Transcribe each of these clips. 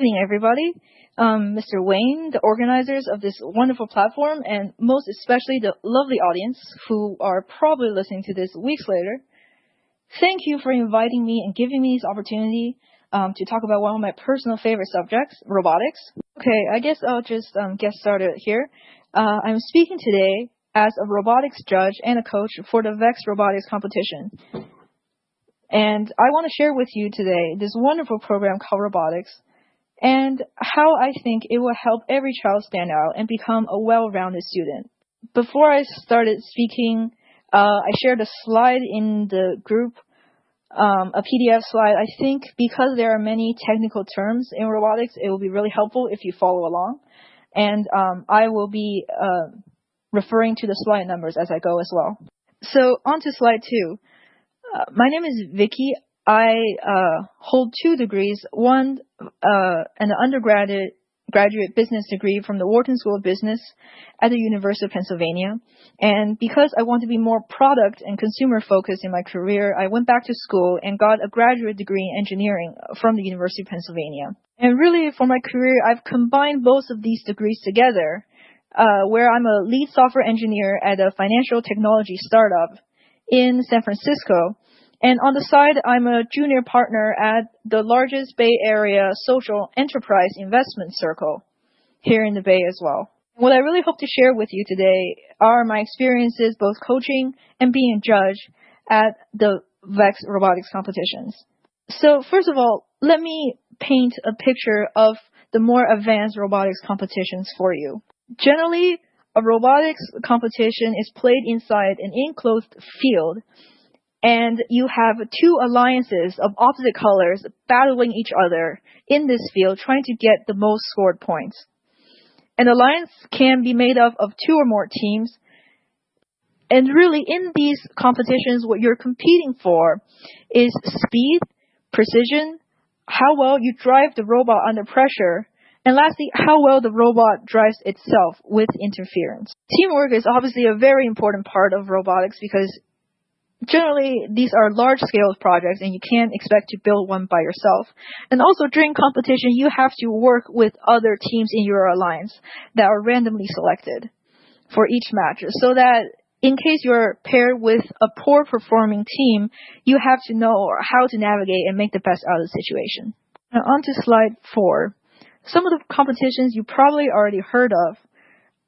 Good evening, everybody. Mr. Wayne, the organizers of this wonderful platform, and most especially the lovely audience who are probably listening to this weeks later, thank you for inviting me and giving me this opportunity to talk about one of my personal favorite subjects, robotics. Okay, I guess I'll just get started here. I'm speaking today as a robotics judge and a coach for the VEX robotics competition. And I want to share with you today this wonderful program called Robotics and how I think it will help every child stand out and become a well-rounded student. Before I started speaking, I shared a slide in the group, a PDF slide. I think because there are many technical terms in robotics, it will be really helpful if you follow along. And I will be referring to the slide numbers as I go as well. So on to slide 2. My name is Vicki. I hold 2 degrees, one an undergraduate business degree from the Wharton School of Business at the University of Pennsylvania. And because I want to be more product and consumer focused in my career, I went back to school and got a graduate degree in engineering from the University of Pennsylvania. And really, for my career, I've combined both of these degrees together, where I'm a lead software engineer at a financial technology startup in San Francisco. And on the side, I'm a junior partner at the largest Bay Area social enterprise investment circle here in the Bay as well. What I really hope to share with you today are my experiences both coaching and being a judge at the VEX robotics competitions. So first of all, let me paint a picture of the more advanced robotics competitions for you. Generally, a robotics competition is played inside an enclosed field, and you have 2 alliances of opposite colors battling each other in this field, trying to get the most scored points. An alliance can be made up of 2 or more teams. And really, in these competitions, what you're competing for is speed, precision, how well you drive the robot under pressure, and lastly, how well the robot drives itself with interference. Teamwork is obviously a very important part of robotics because generally, these are large-scale projects, and you can't expect to build one by yourself. And also, during competition, you have to work with other teams in your alliance that are randomly selected for each match, so that in case you're paired with a poor-performing team, you have to know how to navigate and make the best out of the situation. Now, on to slide 4. Some of the competitions you probably already heard of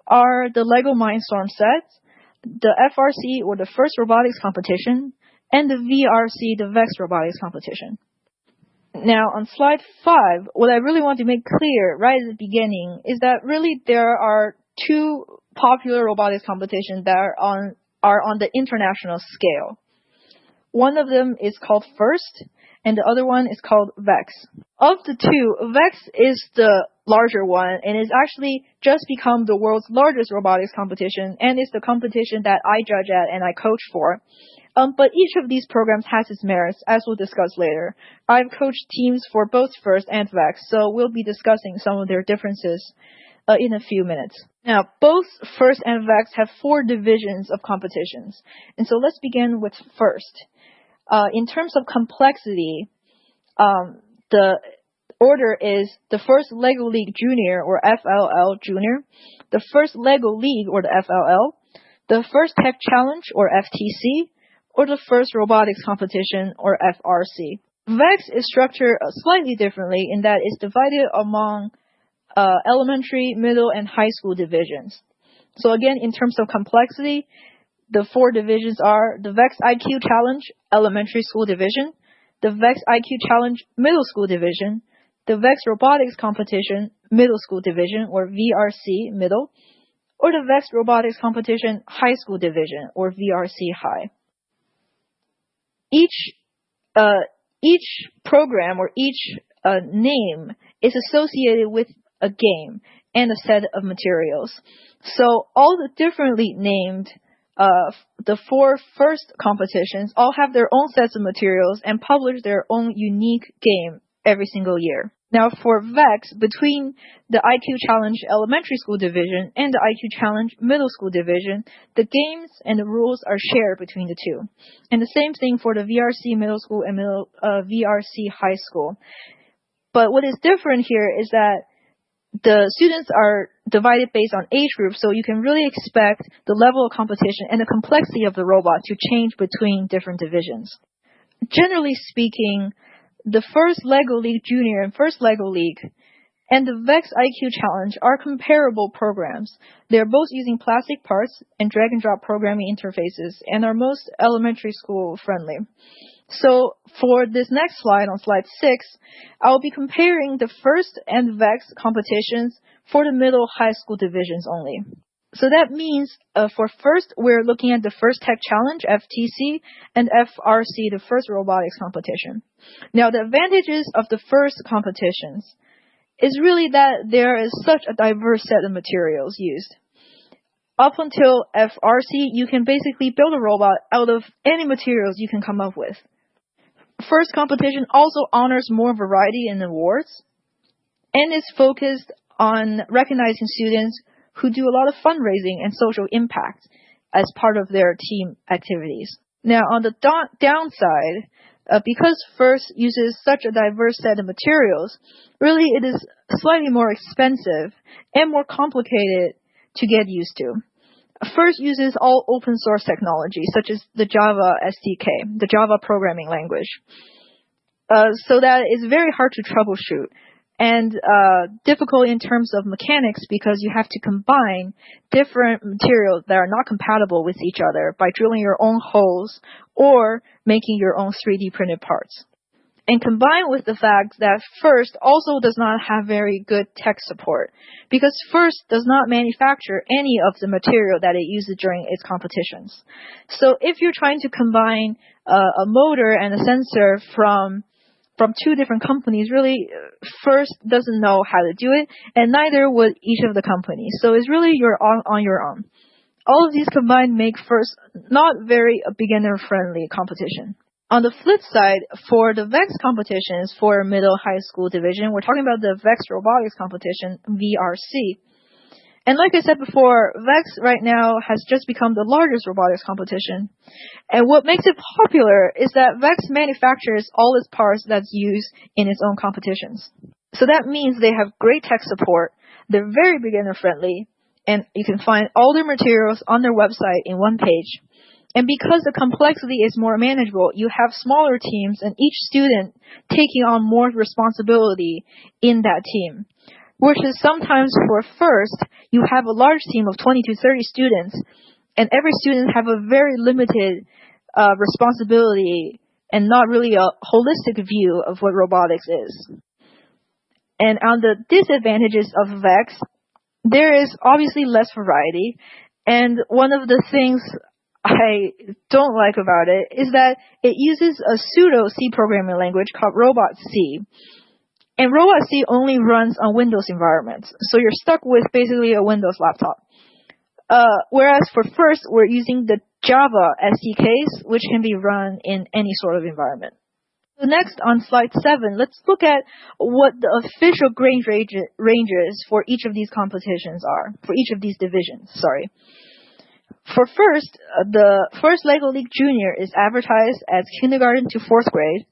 are the LEGO Mindstorm sets, the FRC, or the First Robotics Competition, and the VRC, the VEX Robotics Competition. Now, on slide 5, what I really want to make clear right at the beginning is that really there are 2 popular robotics competitions that are on the international scale. One of them is called First, and the other one is called VEX. Of the 2, VEX is the larger one, and it's actually just become the world's largest robotics competition, and it's the competition that I judge at and I coach for. But each of these programs has its merits, as we'll discuss later. I've coached teams for both First and VEX, so we'll be discussing some of their differences in a few minutes. Now, both First and VEX have 4 divisions of competitions, and so let's begin with First. In terms of complexity, the order is the first LEGO League Junior, or FLL Junior, the first LEGO League, or the FLL, the first Tech Challenge, or FTC, or the first Robotics Competition, or FRC. VEX is structured slightly differently in that it's divided among elementary, middle, and high school divisions. So again, in terms of complexity, the 4 divisions are the VEX IQ Challenge, Elementary School Division, the VEX IQ Challenge, Middle School Division, the VEX Robotics Competition, Middle School Division, or VRC, Middle, or the VEX Robotics Competition, High School Division, or VRC, High. Each program or each name is associated with a game and a set of materials. So all the differently named the 4 first competitions all have their own sets of materials and publish their own unique game every single year. Now for VEX, between the IQ Challenge Elementary School Division and the IQ Challenge Middle School Division, the games and the rules are shared between the 2. And the same thing for the VRC Middle School and VRC High School. But what is different here is that the students are divided based on age group, so you can really expect the level of competition and the complexity of the robot to change between different divisions. Generally speaking, the first LEGO League Junior and first LEGO League and the VEX IQ Challenge are comparable programs. They're both using plastic parts and drag-and-drop programming interfaces and are most elementary school friendly. So for this next slide, on slide 6, I'll be comparing the first and VEX competitions for the middle high school divisions only. So that means for first, we're looking at the First Tech Challenge, FTC, and FRC, the first robotics competition. Now, the advantages of the first competitions is really that there is such a diverse set of materials used. Up until FRC, you can basically build a robot out of any materials you can come up with. First competition also honors more variety in awards and is focused on recognizing students who do a lot of fundraising and social impact as part of their team activities. Now, on the downside, because FIRST uses such a diverse set of materials, really it is slightly more expensive and more complicated to get used to. FIRST uses all open source technology, such as the Java SDK, the Java programming language, so that it's very hard to troubleshoot and difficult in terms of mechanics because you have to combine different materials that are not compatible with each other by drilling your own holes or making your own 3D printed parts. And combined with the fact that FIRST also does not have very good tech support because FIRST does not manufacture any of the material that it uses during its competitions. So if you're trying to combine a motor and a sensor from two different companies, really FIRST doesn't know how to do it, and neither would each of the companies. So it's really you're on your own. All of these combined make FIRST not very a beginner-friendly competition. On the flip side, for the VEX competitions for middle high school division, we're talking about the VEX Robotics competition, VRC. And like I said before, VEX right now has just become the largest robotics competition. And what makes it popular is that VEX manufactures all its parts that's used in its own competitions. So that means they have great tech support, they're very beginner friendly, and you can find all their materials on their website in one page. And because the complexity is more manageable, you have smaller teams and each student taking on more responsibility in that team. Which is sometimes for FIRST, you have a large team of 20 to 30 students, and every student have a very limited responsibility and not really a holistic view of what robotics is. And on the disadvantages of VEX, there is obviously less variety, and one of the things I don't like about it is that it uses a pseudo C programming language called Robot C. And Robot C only runs on Windows environments, so you're stuck with basically a Windows laptop. Whereas for FIRST, we're using the Java SDKs, which can be run in any sort of environment. So next, on slide 7, let's look at what the official grade ranges for each of these competitions are, for each of these divisions, sorry. For FIRST, the first LEGO League Junior is advertised as kindergarten to 4th grade.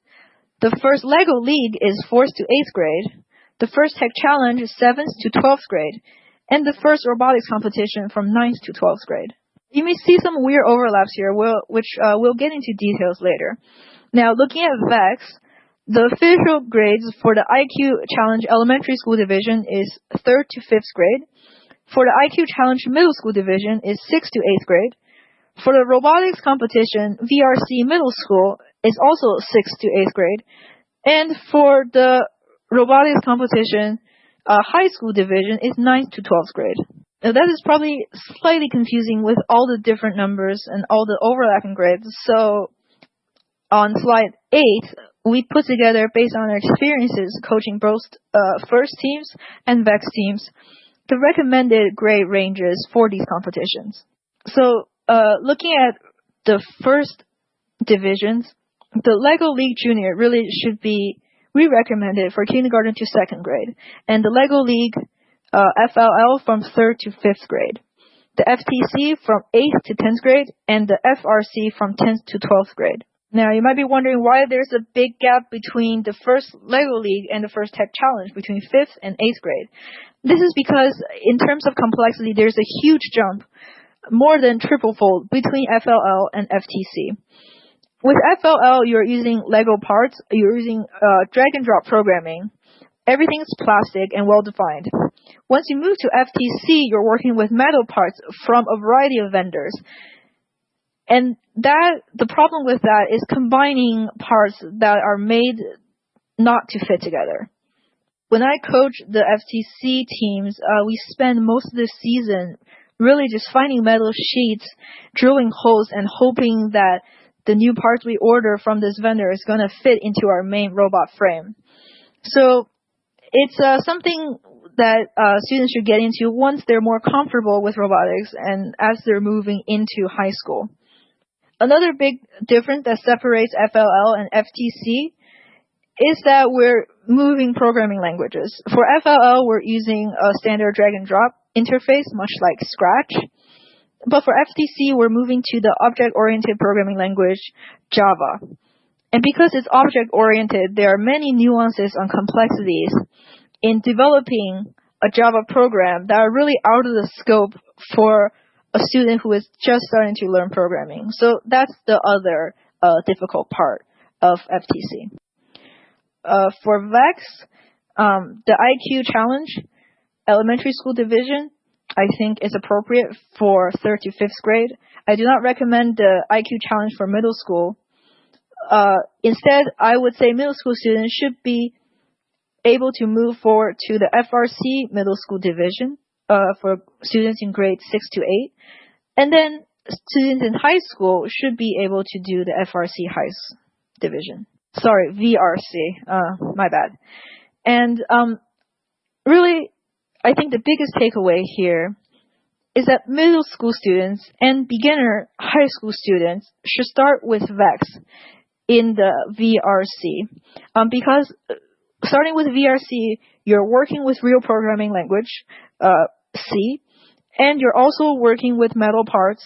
The first LEGO League is 4th to 8th grade. The first Tech Challenge is 7th to 12th grade. And the first robotics competition from 9th to 12th grade. You may see some weird overlaps here, which we'll get into details later. Now, looking at VEX, the official grades for the IQ Challenge Elementary School Division is 3rd to 5th grade. For the IQ Challenge Middle School Division is 6th to 8th grade. For the robotics competition, VRC Middle School is also 6th to 8th grade. And for the robotics competition, high school division is 9th to 12th grade. Now that is probably slightly confusing with all the different numbers and all the overlapping grades. So on slide 8, we put together, based on our experiences coaching both FIRST teams and VEX teams, the recommended grade ranges for these competitions. So looking at the first divisions, the LEGO League Junior really should be re-recommended for kindergarten to 2nd grade, and the LEGO League FLL from 3rd to 5th grade, the FTC from 8th to 10th grade, and the FRC from 10th to 12th grade. Now, you might be wondering why there's a big gap between the first LEGO League and the first Tech Challenge between 5th and 8th grade. This is because in terms of complexity, there's a huge jump, more than triple-fold, between FLL and FTC. With FLL, you're using LEGO parts, you're using drag-and-drop programming. Everything's plastic and well-defined. Once you move to FTC, you're working with metal parts from a variety of vendors. And the problem with that is combining parts that are made not to fit together. When I coach the FTC teams, we spend most of the season really just finding metal sheets, drilling holes, and hoping that the new parts we order from this vendor is going to fit into our main robot frame. So it's something that students should get into once they're more comfortable with robotics and as they're moving into high school. Another big difference that separates FLL and FTC is that we're moving programming languages. For FLL, we're using a standard drag-and-drop interface, much like Scratch. But for FTC, we're moving to the object-oriented programming language, Java. And because it's object-oriented, there are many nuances and complexities in developing a Java program that are really out of the scope for a student who is just starting to learn programming. So that's the other difficult part of FTC. For VEX, the IQ challenge, elementary school division, I think is appropriate for 3rd to 5th grade. I do not recommend the IQ challenge for middle school. Instead, I would say middle school students should be able to move forward to the FRC middle school division for students in grades 6 to 8. And then students in high school should be able to do the FRC division. Sorry, VRC. My bad. And really, I think the biggest takeaway here is that middle school students and beginner high school students should start with VEX in the VRC. Because starting with VRC, you're working with real programming language, C, and you're also working with metal parts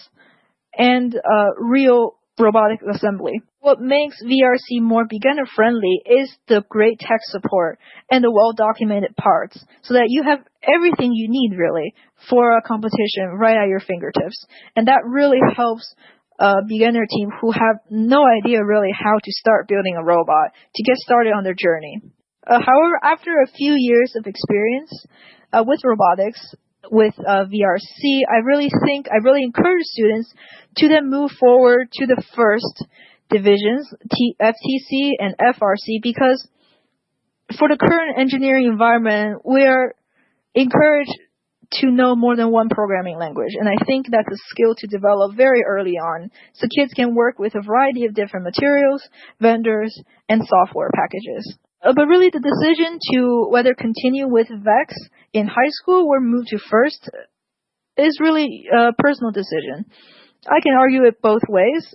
and real robotic assembly. What makes VRC more beginner-friendly is the great tech support and the well-documented parts, so that you have everything you need, really, for a competition right at your fingertips. And that really helps a beginner team who have no idea really how to start building a robot to get started on their journey. However, after a few years of experience with robotics, with VRC, I really encourage students to then move forward to the first divisions, FTC and FRC, because for the current engineering environment, we're encouraged to know more than one programming language. And I think that's a skill to develop very early on, so kids can work with a variety of different materials, vendors, and software packages. But really, the decision to whether continue with VEX in high school or move to first is really a personal decision. I can argue it both ways.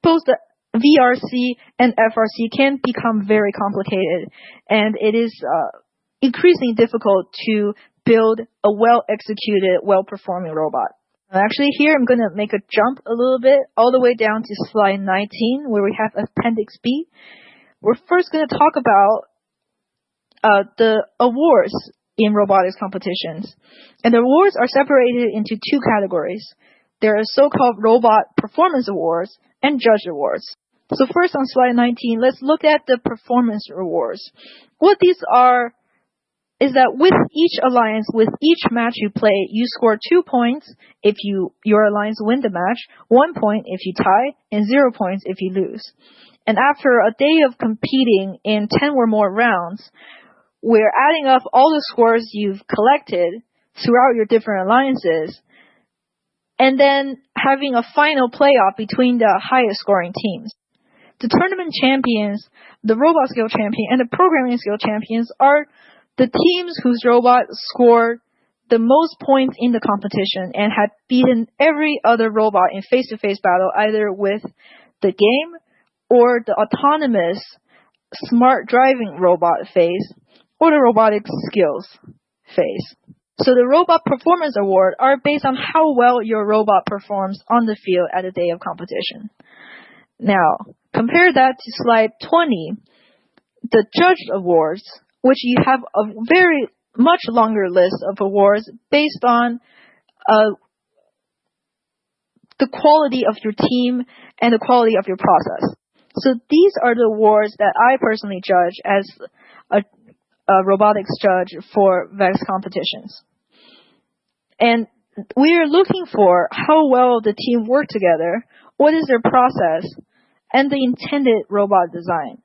Both the VRC and FRC can become very complicated, and it is increasingly difficult to build a well-executed, well-performing robot. Actually, here I'm going to make a jump a little bit, all the way down to slide 19, where we have Appendix B. We're first going to talk about the awards in robotics competitions. And the awards are separated into two categories. There are so-called Robot Performance Awards and Judge Awards. So first on slide 19, let's look at the Performance Awards. What these are is that with each alliance, with each match you play, you score 2 points if your alliance win the match, 1 point if you tie, and 0 points if you lose. And after a day of competing in 10 or more rounds, we're adding up all the scores you've collected throughout your different alliances, and then having a final playoff between the highest scoring teams. The tournament champions, the robot skill champion, and the programming skill champions are the teams whose robot scored the most points in the competition and had beaten every other robot in face-to-face battle, either with the game or the autonomous smart driving robot phase or the robotic skills phase. So the Robot Performance Award are based on how well your robot performs on the field at the day of competition. Now, compare that to slide 20, the judge awards, which you have a very much longer list of awards based on the quality of your team and the quality of your process. So these are the awards that I personally judge as a robotics judge for VEX competitions. And we are looking for how well the team work together, what is their process, and the intended robot design.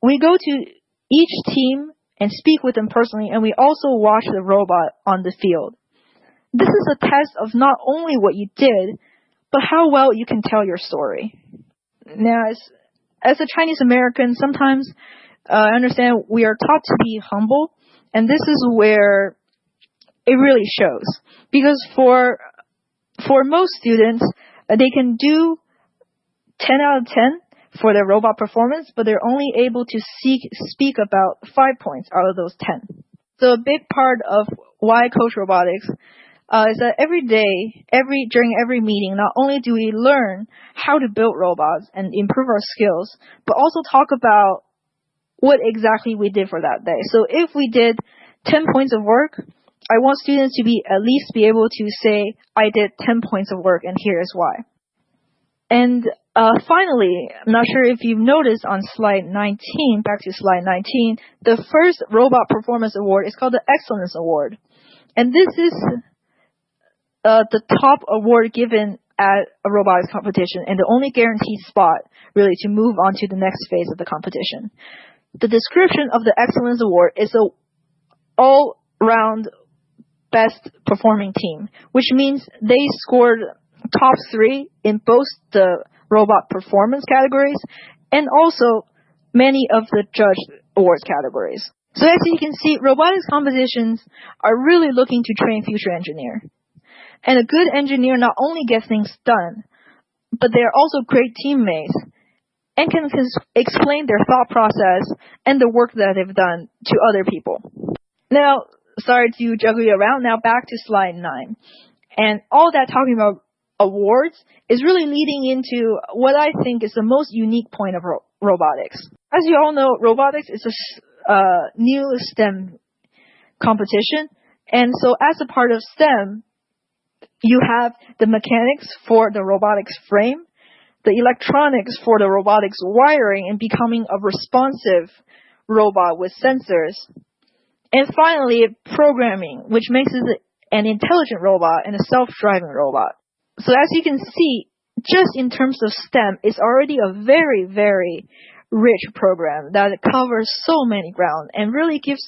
We go to each team and speak with them personally, and we also watch the robot on the field. This is a test of not only what you did, but how well you can tell your story. Now, as a Chinese American, sometimes I understand we are taught to be humble, and this is where it really shows. Because for most students, they can do 10 out of 10 for their robot performance, but they're only able to speak about 5 points out of those 10. So a big part of why I coach robotics is that every day, during every meeting, not only do we learn how to build robots and improve our skills, but also talk about what exactly we did for that day. So if we did 10 points of work, I want students to at least be able to say, I did 10 points of work and here is why. And finally, I'm not sure if you've noticed on slide 19, back to slide 19, the first robot performance award is called the Excellence Award. And this is the top award given at a robotics competition and the only guaranteed spot really to move on to the next phase of the competition. The description of the Excellence Award is an all-round best performing team, which means they scored top 3 in both the robot performance categories and also many of the judge awards categories. So as you can see, robotics competitions are really looking to train future engineers. And a good engineer not only gets things done, but they're also great teammates and can explain their thought process and the work that they've done to other people. Now, sorry to juggle you around. Now back to slide 9. And all that talking about awards is really leading into what I think is the most unique point of robotics. As you all know, robotics is a new STEM competition. And so as a part of STEM, you have the mechanics for the robotics frame, the electronics for the robotics wiring and becoming a responsive robot with sensors, and finally programming, which makes it an intelligent robot and a self-driving robot. So as you can see, just in terms of STEM, it's already a very, very rich program that covers so many ground and really gives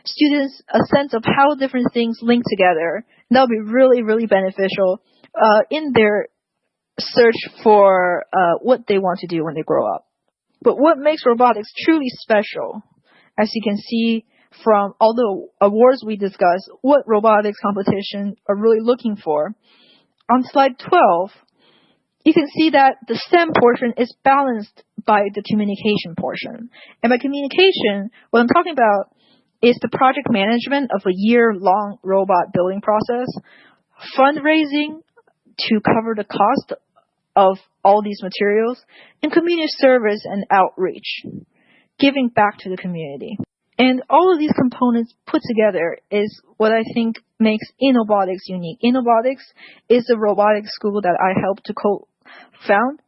students a sense of how different things link together. That'll be really, really beneficial in their search for what they want to do when they grow up. But what makes robotics truly special, as you can see from all the awards we discussed, what robotics competition are really looking for. On slide 12, you can see that the STEM portion is balanced by the communication portion. And by communication, what I'm talking about is the project management of a year-long robot building process, fundraising to cover the cost of all these materials, and community service and outreach, giving back to the community. And all of these components put together is what I think makes Innobotics unique. Innobotics is a robotics school that I helped to co-found.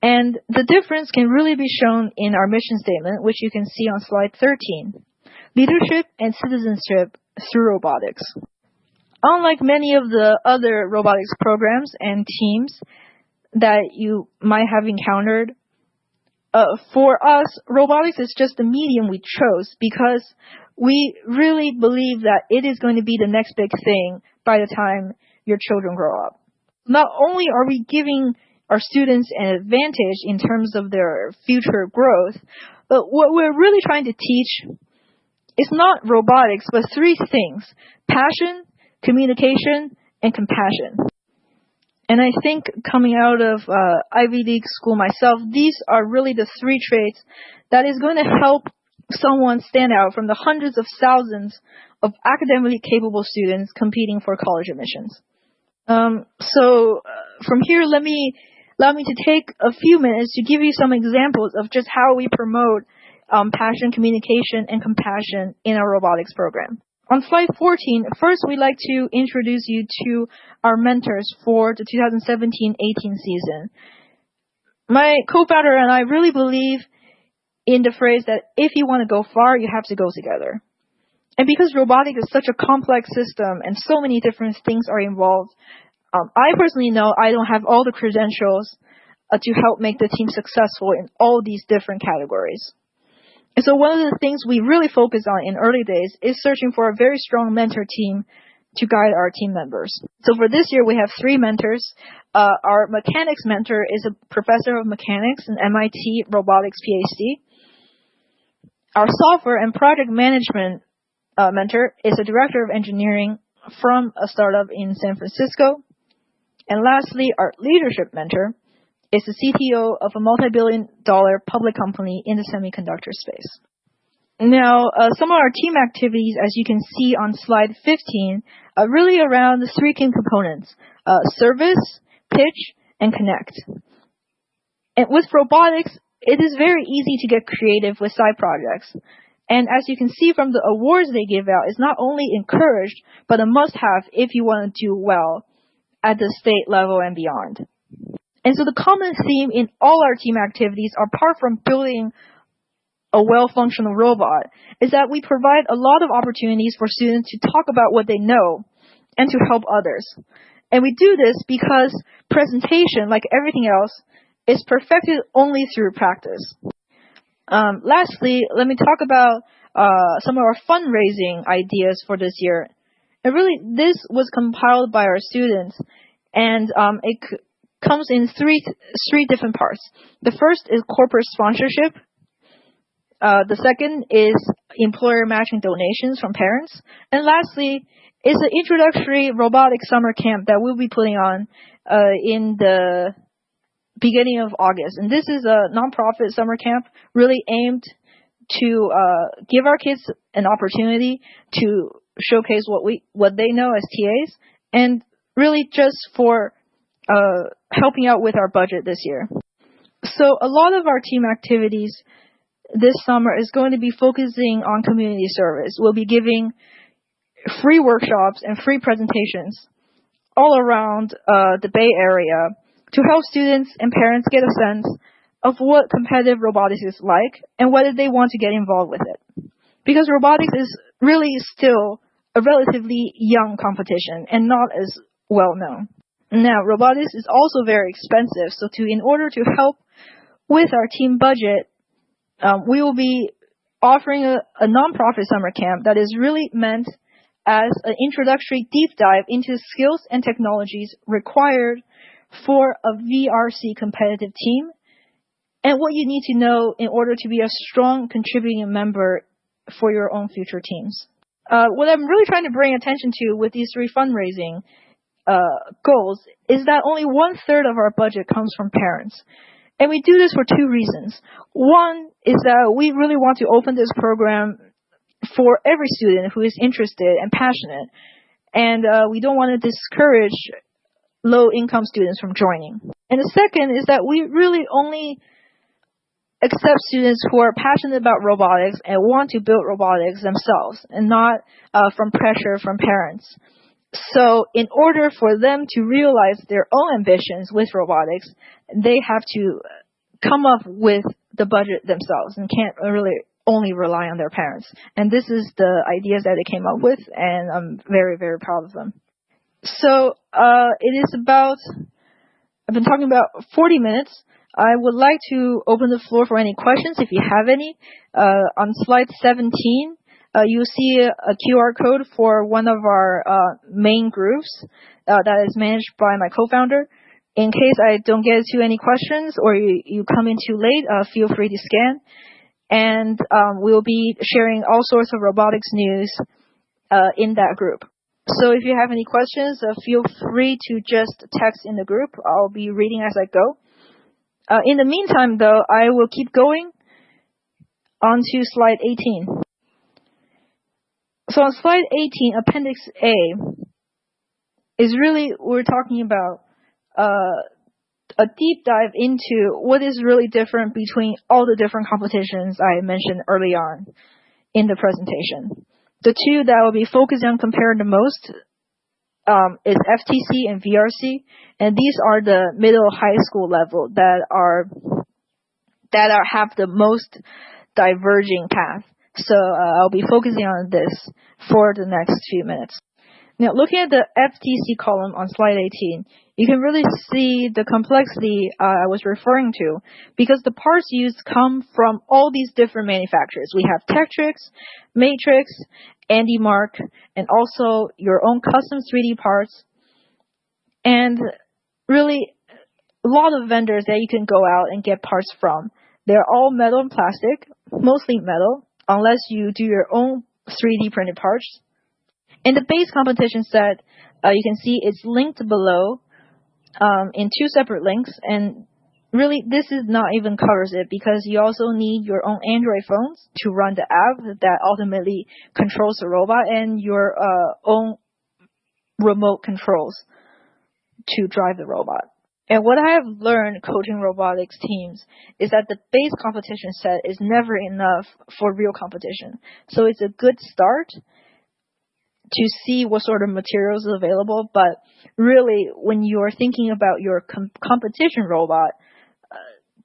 And the difference can really be shown in our mission statement, which you can see on slide 13. Leadership and citizenship through robotics. Unlike many of the other robotics programs and teams that you might have encountered, for us, robotics is just the medium we chose because we really believe that it is going to be the next big thing by the time your children grow up. Not only are we giving our students an advantage in terms of their future growth, but what we're really trying to teach is not robotics, but 3 things: passion, communication, and compassion. And I think coming out of Ivy League school myself, these are really the 3 traits that is going to help someone stand out from the hundreds of thousands of academically capable students competing for college admissions. So from here, let me allow me to take a few minutes to give you some examples of just how we promote passion, communication, and compassion in our robotics program. On slide 14, first we'd like to introduce you to our mentors for the 2017-18 season. My co-founder and I really believe in the phrase that if you want to go far, you have to go together. And because robotics is such a complex system and so many different things are involved, I personally know I don't have all the credentials to help make the team successful in all these different categories. And so one of the things we really focus on in early days is searching for a very strong mentor team to guide our team members. So for this year, we have 3 mentors. Our mechanics mentor is a professor of mechanics and MIT robotics PhD. Our software and project management mentor is a director of engineering from a startup in San Francisco. And lastly, our leadership mentor is the CTO of a multi-billion-dollar public company in the semiconductor space. Now, some of our team activities, as you can see on slide 15, are really around the 3 key components: service, pitch, and connect. And with robotics, it is very easy to get creative with side projects. And as you can see from the awards they give out, it's not only encouraged, but a must-have if you want to do well at the state level and beyond. And so the common theme in all our team activities, apart from building a well-functional robot, is that we provide a lot of opportunities for students to talk about what they know and to help others. And we do this because presentation, like everything else, is perfected only through practice. Lastly, let me talk about some of our fundraising ideas for this year. And really, this was compiled by our students, and it comes in three different parts. The first is corporate sponsorship. The second is employer matching donations from parents. And lastly is the introductory robotics summer camp that we'll be putting on in the beginning of August. And this is a nonprofit summer camp really aimed to give our kids an opportunity to showcase what they know as TAs, and really just for helping out with our budget this year. So a lot of our team activities this summer is going to be focusing on community service. We'll be giving free workshops and free presentations all around the Bay Area to help students and parents get a sense of what competitive robotics is like and whether they want to get involved with it. Because robotics is really still a relatively young competition and not as well known. Now, robotics is also very expensive, so in order to help with our team budget, we will be offering a nonprofit summer camp that is really meant as an introductory deep dive into skills and technologies required for a VRC competitive team and what you need to know in order to be a strong contributing member for your own future teams. What I'm really trying to bring attention to with these 3 fundraising goals is that only 1/3 of our budget comes from parents. And we do this for 2 reasons. One is that we really want to open this program for every student who is interested and passionate. And we don't want to discourage low-income students from joining. And the second is that we really only accept students who are passionate about robotics and want to build robotics themselves, and not from pressure from parents. So in order for them to realize their own ambitions with robotics, they have to come up with the budget themselves and can't really only rely on their parents. And this is the ideas that they came up with, and I'm very, very proud of them. So it is about, I've been talking about 40 minutes. I would like to open the floor for any questions if you have any. On slide 17, you'll see a QR code for one of our main groups that is managed by my co-founder. In case I don't get to any questions or you come in too late, feel free to scan. And we'll be sharing all sorts of robotics news in that group. So if you have any questions, feel free to just text in the group. I'll be reading as I go. In the meantime, though, I will keep going on to slide 18. So on slide 18, Appendix A is really, we're talking about a deep dive into what is really different between all the different competitions I mentioned early on in the presentation. The two that I will be focusing on comparing the most is FTC and VRC, and these are the middle high school level that have the most diverging path. So I'll be focusing on this for the next few minutes. Now, looking at the FTC column on slide 18, you can really see the complexity I was referring to, because the parts used come from all these different manufacturers. We have Tektronix, Matrix, Andy Mark, and also your own custom 3D parts, and really a lot of vendors that you can go out and get parts from. They're all metal and plastic, mostly metal, unless you do your own 3D printed parts. In the base competition set, you can see it's linked below in two separate links, and really this is not even covers it, because you also need your own Android phones to run the app that ultimately controls the robot, and your own remote controls to drive the robot. And what I have learned coaching robotics teams is that the base competition set is never enough for real competition. So it's a good start to see what sort of materials are available, but really when you're thinking about your competition robot,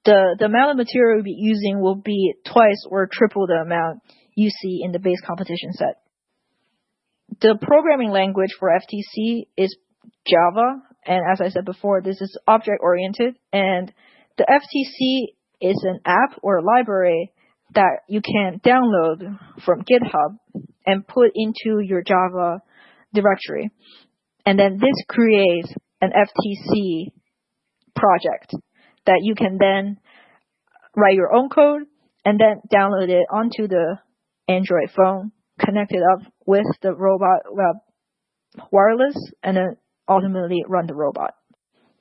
the amount of material you'll be using will be twice or triple the amount you see in the base competition set. The programming language for FTC is Java, and as I said before, this is object-oriented, and the FTC is an app or a library that you can download from GitHub and put into your Java directory. And then this creates an FTC project that you can then write your own code and then download it onto the Android phone, connect it up with the robot wireless, and then ultimately run the robot.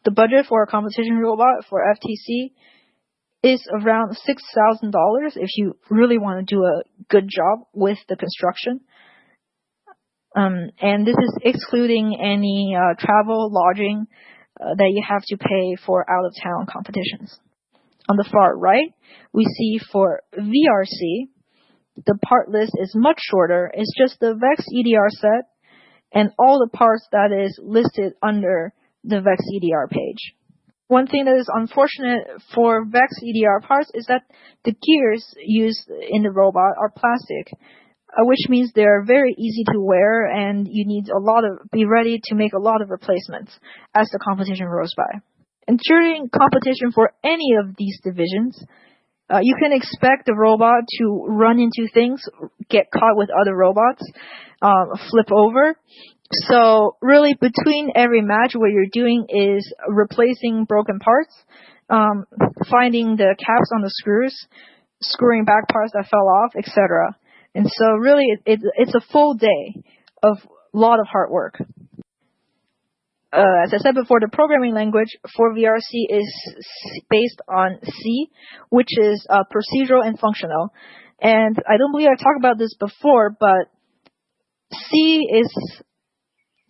The budget for a competition robot for FTC is around $6,000 if you really want to do a good job with the construction. And this is excluding any travel, lodging that you have to pay for out-of-town competitions. On the far right, we see for VRC, the part list is much shorter. It's just the VEX EDR set and all the parts that is listed under the VEX EDR page. One thing that is unfortunate for VEX EDR parts is that the gears used in the robot are plastic, which means they're very easy to wear, and you need be ready to make a lot of replacements as the competition goes by. And during competition for any of these divisions, you can expect the robot to run into things, get caught with other robots, flip over. So really between every match, what you're doing is replacing broken parts, finding the caps on the screws, screwing back parts that fell off, etc. And so really it's a full day of a lot of hard work. As I said before, the programming language for VRC is based on C, which is procedural and functional. And I don't believe I talked about this before, but C is,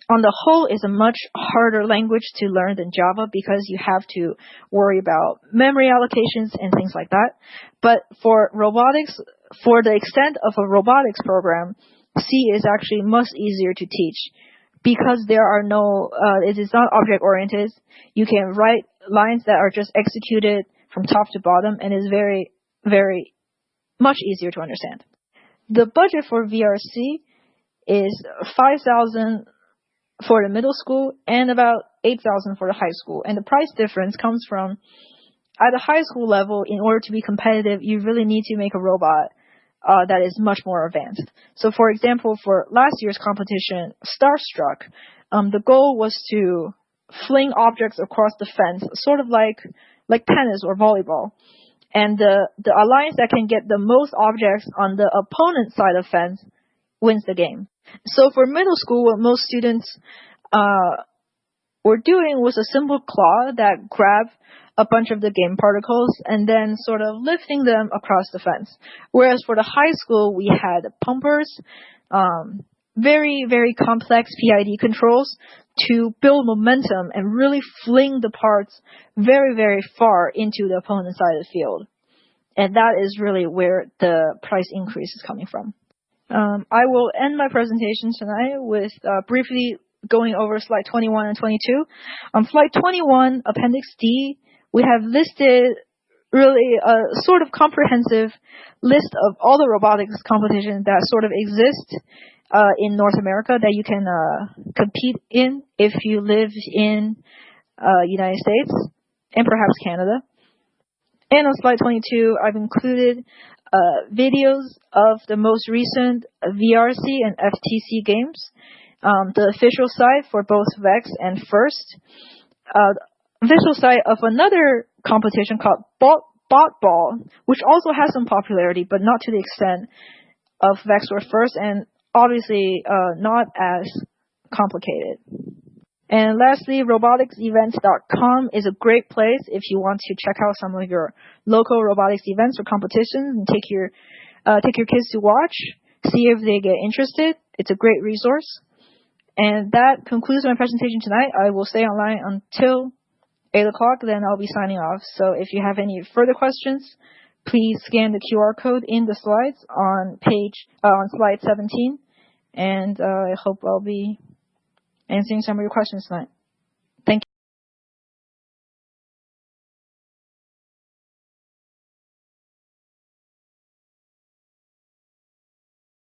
on the whole, is a much harder language to learn than Java, because you have to worry about memory allocations and things like that. But for robotics, for the extent of a robotics program, C is actually much easier to teach, because there are it is not object-oriented. You can write lines that are just executed from top to bottom, and is very, very much easier to understand. The budget for VRC is $5,000 for the middle school and about $8,000 for the high school. And the price difference comes from, at the high school level, in order to be competitive, you really need to make a robot that is much more advanced. So for example, for last year's competition, Starstruck, the goal was to fling objects across the fence, sort of like tennis or volleyball. And the alliance that can get the most objects on the opponent's side of the fence wins the game. So for middle school, what most students were doing was a simple claw that grabbed a bunch of the game particles and then sort of lifting them across the fence. Whereas for the high school, we had pumpers, very, very complex PID controls to build momentum and really fling the parts very, very far into the opponent's side of the field. And that is really where the price increase is coming from. I will end my presentation tonight with briefly going over slide 21 and 22. On slide 21, Appendix D, we have listed really a sort of comprehensive list of all the robotics competitions that sort of exist in North America that you can compete in if you live in United States and perhaps Canada. And on slide 22, I've included videos of the most recent VRC and FTC games, the official site for both VEX and FIRST, official site of another competition called Bot Ball, which also has some popularity, but not to the extent of VEX or FIRST, and obviously not as complicated. And lastly, roboticsevents.com is a great place if you want to check out some of your local robotics events or competitions and take your kids to watch, see if they get interested. It's a great resource. And that concludes my presentation tonight. I will stay online until 8 o'clock, then I'll be signing off. So if you have any further questions, please scan the QR code in the slides on slide 17. And I hope I'll be answering some of your questions tonight.